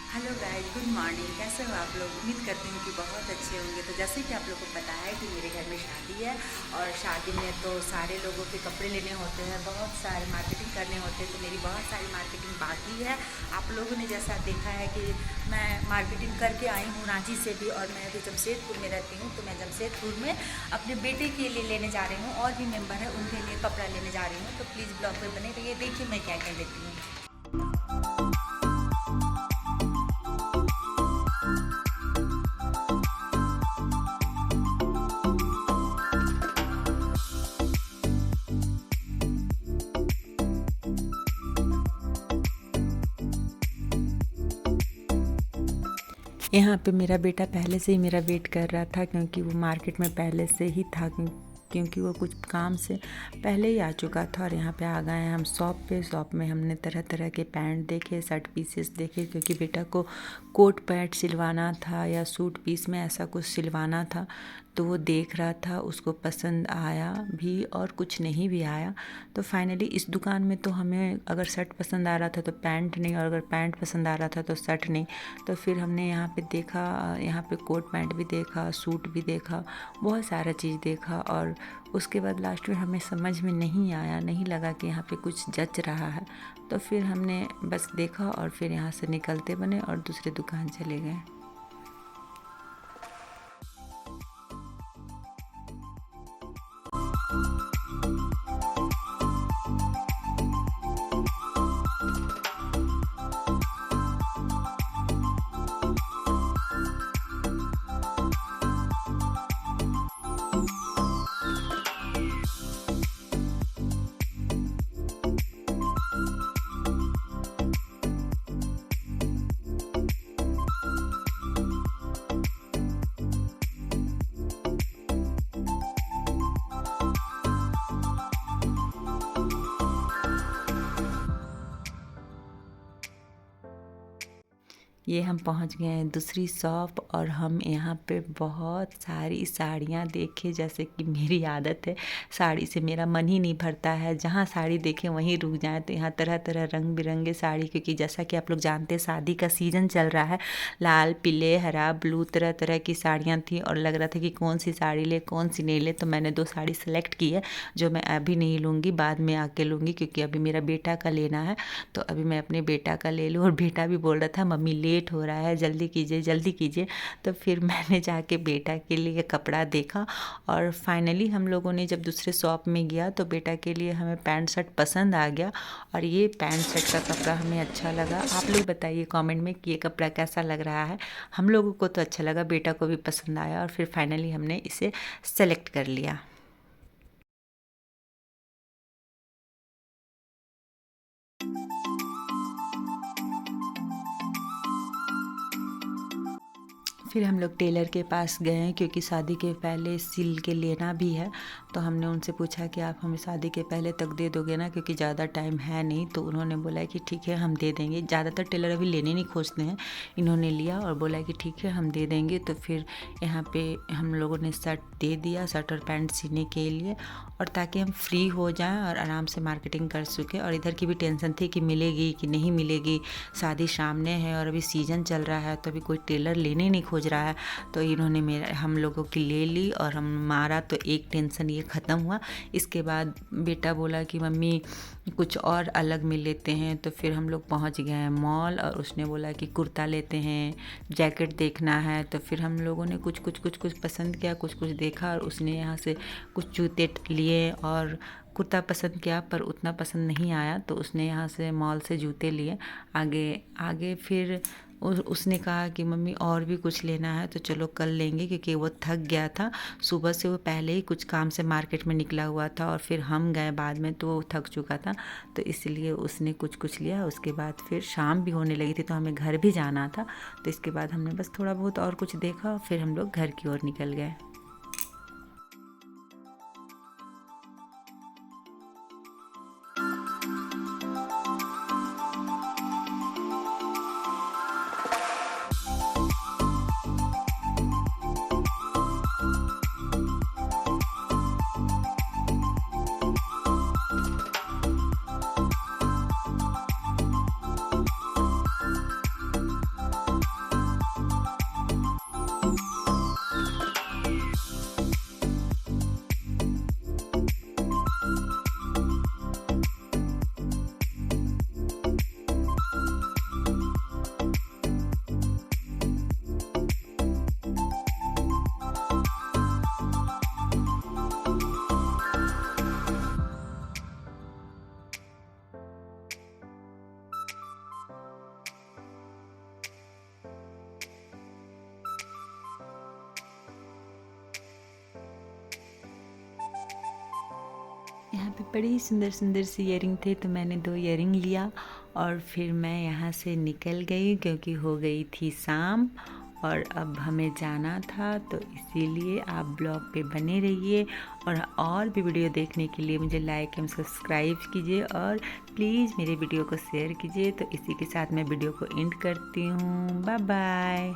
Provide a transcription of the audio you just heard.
Hello guys, good morning. कैसे हो आप लोग? उम्मीद करती हूँ कि बहुत अच्छे होंगे। तो जैसे कि आप लोगों को पता है कि मेरे घर में शादी है और शादी में तो सारे लोगों के कपड़े लेने होते हैं, बहुत सारे मार्केटिंग करने होते हैं। तो मेरी बहुत सारी मार्केटिंग बाकी है। आप लोगों ने जैसा देखा है कि मैं मार्केटिंग करके आई हूँ रांची से भी, और मैं अभी जमशेदपुर में रहती हूँ। तो मैं जमशेदपुर में अपने बेटे के लिए लेने जा रही हूँ, और भी मेम्बर है उनके लिए कपड़ा लेने जा रही हूँ। तो प्लीज़ ब्लॉग में बने रहिए, देखिए मैं क्या क्या लेती हूँ। यहाँ पे मेरा बेटा पहले से ही मेरा वेट कर रहा था, क्योंकि वो मार्केट में पहले से ही था, क्योंकि वो कुछ काम से पहले ही आ चुका था। और यहाँ पे आ गए हैं हम शॉप पे। शॉप में हमने तरह तरह के पैंट देखे, शर्ट पीसेस देखे, क्योंकि बेटा को कोट पैंट सिलवाना था या सूट पीस में ऐसा कुछ सिलवाना था। तो वो देख रहा था, उसको पसंद आया भी और कुछ नहीं भी आया। तो फाइनली इस दुकान में तो हमें अगर शर्ट पसंद आ रहा था तो पैंट नहीं, और अगर पैंट पसंद आ रहा था तो शर्ट नहीं। तो फिर हमने यहाँ पे देखा, यहाँ पे कोट पैंट भी देखा, सूट भी देखा, बहुत सारा चीज़ देखा। और उसके बाद लास्ट में हमें समझ में नहीं आया, नहीं लगा कि यहाँ पे कुछ जच रहा है। तो फिर हमने बस देखा और फिर यहाँ से निकलते बने और दूसरी दुकान चले गए। ये हम पहुंच गए हैं दूसरी शॉप, और हम यहाँ पे बहुत सारी साड़ियाँ देखे। जैसे कि मेरी आदत है, साड़ी से मेरा मन ही नहीं भरता है, जहाँ साड़ी देखें वहीं रुक जाएं। तो यहाँ तरह तरह रंग बिरंगे साड़ी, क्योंकि जैसा कि आप लोग जानते हैं शादी का सीज़न चल रहा है। लाल, पीले, हरा, ब्लू, तरह तरह की साड़ियाँ थी, और लग रहा था कि कौन सी साड़ी ले कौन सी नहीं ले। तो मैंने 2 साड़ी सेलेक्ट की है, जो मैं अभी नहीं लूँगी, बाद में आके लूँगी, क्योंकि अभी मेरा बेटा का लेना है। तो अभी मैं अपने बेटा का ले लूँ। और बेटा भी बोल रहा था मम्मी लेट हो रहा है, जल्दी कीजिए जल्दी कीजिए। तो फिर मैंने जाके बेटा के लिए कपड़ा देखा, और फाइनली हम लोगों ने जब दूसरे शॉप में गया तो बेटा के लिए हमें पैंट शर्ट पसंद आ गया। और ये पैंट शर्ट का कपड़ा हमें अच्छा लगा। आप लोग बताइए कमेंट में कि ये कपड़ा कैसा लग रहा है। हम लोगों को तो अच्छा लगा, बेटा को भी पसंद आया, और फिर फाइनली हमने इसे सेलेक्ट कर लिया। फिर हम लोग टेलर के पास गए, क्योंकि शादी के पहले सिल के लेना भी है। तो हमने उनसे पूछा कि आप हमें शादी के पहले तक दे दोगे ना, क्योंकि ज़्यादा टाइम है नहीं। तो उन्होंने बोला कि ठीक है हम दे देंगे। ज़्यादातर टेलर अभी लेने नहीं खोजते हैं, इन्होंने लिया और बोला कि ठीक है हम दे देंगे। तो फिर यहाँ पे हम लोगों ने शर्ट दे दिया, शर्ट और पैंट सीने के लिए, और ताकि हम फ्री हो जाएं और आराम से मार्केटिंग कर सकें। और इधर की भी टेंशन थी कि मिलेगी कि नहीं मिलेगी, शादी सामने है और अभी सीज़न चल रहा है, तो अभी कोई टेलर लेने नहीं खोज रहा है। तो इन्होंने हम लोगों की ले ली, और हमारा तो एक टेंशन ये ख़त्म हुआ। इसके बाद बेटा बोला कि मम्मी कुछ और अलग में लेते हैं। तो फिर हम लोग पहुंच गए हैं मॉल, और उसने बोला कि कुर्ता लेते हैं, जैकेट देखना है। तो फिर हम लोगों ने कुछ पसंद किया, कुछ देखा, और उसने यहाँ से कुछ जूते लिए और कुर्ता पसंद किया, पर उतना पसंद नहीं आया। तो उसने यहाँ से मॉल से जूते लिए। आगे आगे फिर उसने कहा कि मम्मी और भी कुछ लेना है तो चलो कल लेंगे, क्योंकि वो थक गया था। सुबह से वो पहले ही कुछ काम से मार्केट में निकला हुआ था, और फिर हम गए बाद में तो वो थक चुका था। तो इसलिए उसने कुछ लिया। उसके बाद फिर शाम भी होने लगी थी, तो हमें घर भी जाना था। तो इसके बाद हमने बस थोड़ा बहुत और कुछ देखा, फिर हम लोग घर की ओर निकल गए। पे बड़ी सुंदर सुंदर सी ईयरिंग थे, तो मैंने 2 ईयरिंग लिया और फिर मैं यहाँ से निकल गई क्योंकि हो गई थी शाम और अब हमें जाना था। तो इसीलिए आप ब्लॉग पे बने रहिए और भी वीडियो देखने के लिए मुझे लाइक एंड सब्सक्राइब कीजिए और प्लीज़ मेरे वीडियो को शेयर कीजिए। तो इसी के साथ मैं वीडियो को एंड करती हूँ। Bye bye.